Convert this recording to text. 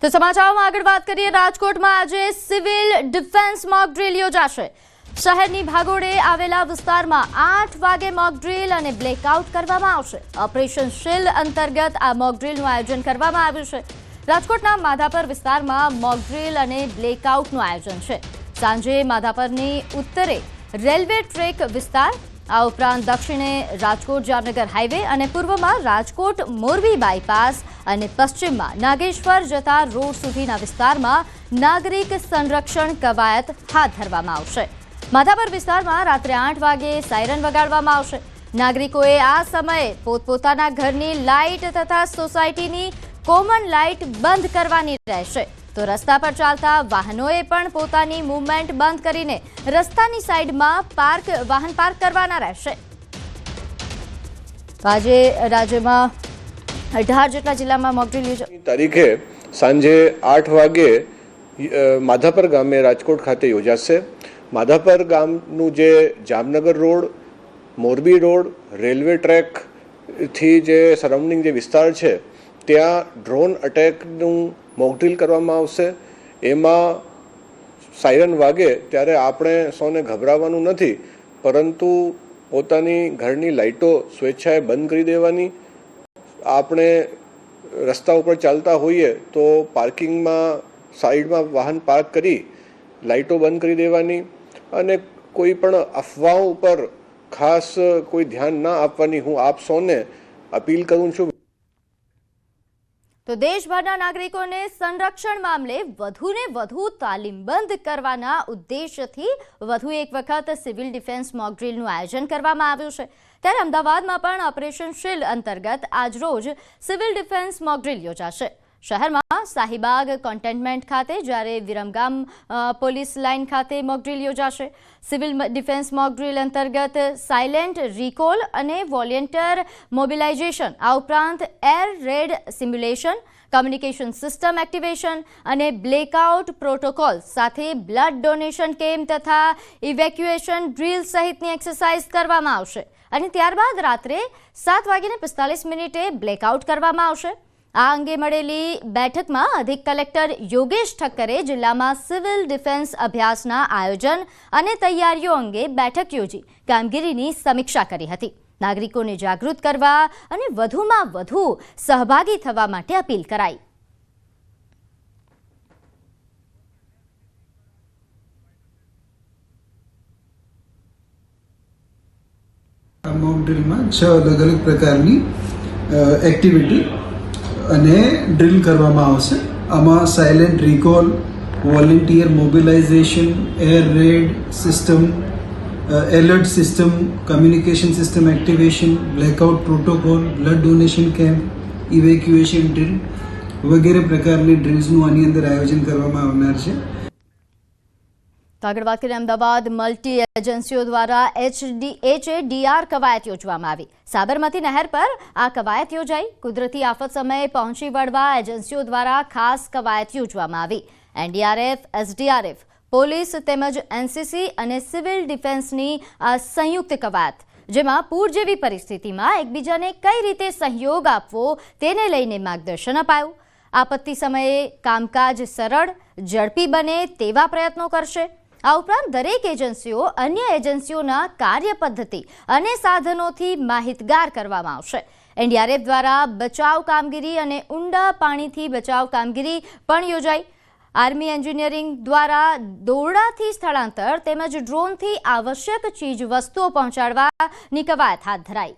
તો સમાચારોમાં આગળ વાત કરીએ। રાજકોટમાં આજે સિવિલ ડિફેન્સ મોક ડ્રીલ યોજાશે। શહેરની ભાગોળે આવેલા વિસ્તારમાં 8 વાગે મોક ડ્રીલ અને બ્લેકઆઉટ કરવામાં આવશે। ઓપરેશન શીલ્ડ અંતર્ગત આ મોક ડ્રીલનું આયોજન કરવામાં આવ્યું છે। રાજકોટના માધાપર વિસ્તારમાં મોક ડ્રીલ અને બ્લેકઆઉટનું આયોજન છે। સાંજે માધાપરની ઉત્તરે રેલવે ટ્રેક વિસ્તાર, આ ઉપરાંત દક્ષિણે રાજકોટ જામનગર હાઈવે અને પૂર્વમાં રાજકોટ મોરબી બાયપાસ અને પશ્ચિમમાં નાગેશ્વર જતા રોડ સુધીના વિસ્તારમાં નાગરિક સંરક્ષણ કવાયત હાથ ધરવામાં આવશે। માધાપર વિસ્તારમાં રાત્રે 8 વાગે સાયરન વગાડવામાં આવશે। નાગરિકોએ આ સમયે પોતપોતાના ઘરની લાઇટ તથા સોસાયટીની કોમન લાઇટ બંધ કરવાની રહેશે। તો રસ્તા પર ચાલતા વાહનોએ પણ પોતાની મૂવમેન્ટ બંધ કરીને રસ્તાની સાઈડમાં વાહન પાર્ક કરવાના રહેશે। આજે રાજ્યમાં 18 જેટલા જિલ્લામાં મોક ડ્રીલ યોજાશે। તારીખે સાંજે 8 વાગે માધાપર ગામે રાજકોટ ખાતે યોજાશે। માધાપર ગામનું જે Jamnagar road, Morbi road, railway track થી જે સરાઉન્ડિંગ જે વિસ્તાર છે ત્યાં ડ્રોન અટેકનું મોક ડ્રીલ કરવામાં આવશે। એમાં સાયરન વાગે ત્યારે આપણે સૌને ગભરાવાનું નથી, પરંતુ પોતાની ઘરની લાઇટો સ્વેચ્છાએ બંધ કરી દેવાની। આપણે રસ્તા ઉપર ચાલતા હોઈએ તો પાર્કિંગમાં સાઈડમાં વાહન પાર્ક કરી લાઇટો બંધ કરી દેવાની અને કોઈ પણ અફવાઓ ઉપર ખાસ કોઈ ધ્યાન ના આપવાની હું આપ સૌને અપીલ કરું છું। તો દેશભરના નાગરિકોને સંરક્ષણ મામલે વધુને વધુ તાલીમબંધ કરવાના ઉદ્દેશ્યથી વધુ એક વખત સિવિલ ડિફેન્સ મોક ડ્રીલનું આયોજન કરવામાં આવ્યું છે। ત્યારે અમદાવાદમાં પણ ઓપરેશન શીલ્ડ અંતર્ગત આજરોજ સિવિલ ડિફેન્સ મોક ડ્રીલ યોજાશે। શહેરમાં શાહીબાગ કન્ટેનમેન્ટ ખાતે, જ્યારે વિરમગામ પોલીસ લાઇન ખાતે મોક ડ્રીલ યોજાશે। સિવિલ ડિફેન્સ મોક ડ્રીલ અંતર્ગત સાયલેન્ટ રિકોલ અને વોલેન્ટિયર મોબિલાઇઝેશન, આ ઉપરાંત air red simulation, communication system activation અને બ્લેકઆઉટ પ્રોટોકોલ સાથે બ્લડ ડોનેશન કેમ્પ તથા ઇવેક્યુએશન ડ્રીલ સહિતની એક્સરસાઇઝ કરવામાં આવશે અને ત્યારબાદ રાત્રે 7:45 બ્લેકઆઉટ કરવામાં આવશે। આ અંગે મળેલી બેઠકમાં અધિક કલેક્ટર યોગેશ ઠક્કરે જિલ્લામાં સિવિલ ડિફેન્સ અભ્યાસના આયોજન અને તૈયારીઓ અંગે બેઠક યોજી કામગીરીની સમીક્ષા કરી હતી। નાગરિકોને જાગૃત કરવા અને વધુમાં વધુ સહભાગી થવા માટે અપીલ કરાઈ। મોક ડ્રીલમાં 6 અલગ અલગ પ્રકારની એક્ટિવિટી અને ડ્રીલ કરવામાં આવશે। આમાં silent recall, volunteer mobilisation, air red system, alert system, communication system activation, blackout protocol, blood donation camp, evacuation drill વગેરે પ્રકારની ડ્રીલ્સનું આની અંદર આયોજન કરવામાં આવનાર છે। તો આગળ વાત કરીએ, અમદાવાદ મલ્ટી એજન્સીઓ દ્વારા HADR કવાયત યોજવામાં આવી। સાબરમતી નહેર પર આ કવાયત યોજાઈ। કુદરતી આફત સમયે પહોંચી વળવા એજન્સીઓ દ્વારા ખાસ કવાયત યોજવામાં આવી। NDRF, SDRF, પોલીસ તેમજ NCC અને સિવિલ ડિફેન્સની આ સંયુક્ત કવાયત, જેમાં પૂર જેવી પરિસ્થિતિમાં એકબીજાને કઈ રીતે સહયોગ આપવો તેને લઈને માર્ગદર્શન અપાયું। આપત્તિ સમયે કામકાજ સરળ, ઝડપી બને તેવા પ્રયત્નો કરશે। આ ઉપરાંત દરેક એજન્સીઓ અન્ય એજન્સીઓના કાર્યપદ્ધતિ અને સાધનોથી માહિતગાર કરવામાં આવશે। NDRF દ્વારા બચાવ કામગીરી અને ઊંડા પાણીથી બચાવ કામગીરી પણ યોજાઈ। આર્મી એન્જિનિયરિંગ દ્વારા દોરડાથી સ્થળાંતર તેમજ ડ્રોનથી આવશ્યક ચીજ વસ્તુઓ પહોંચાડવાની કવાયત હાથ ધરાઈ।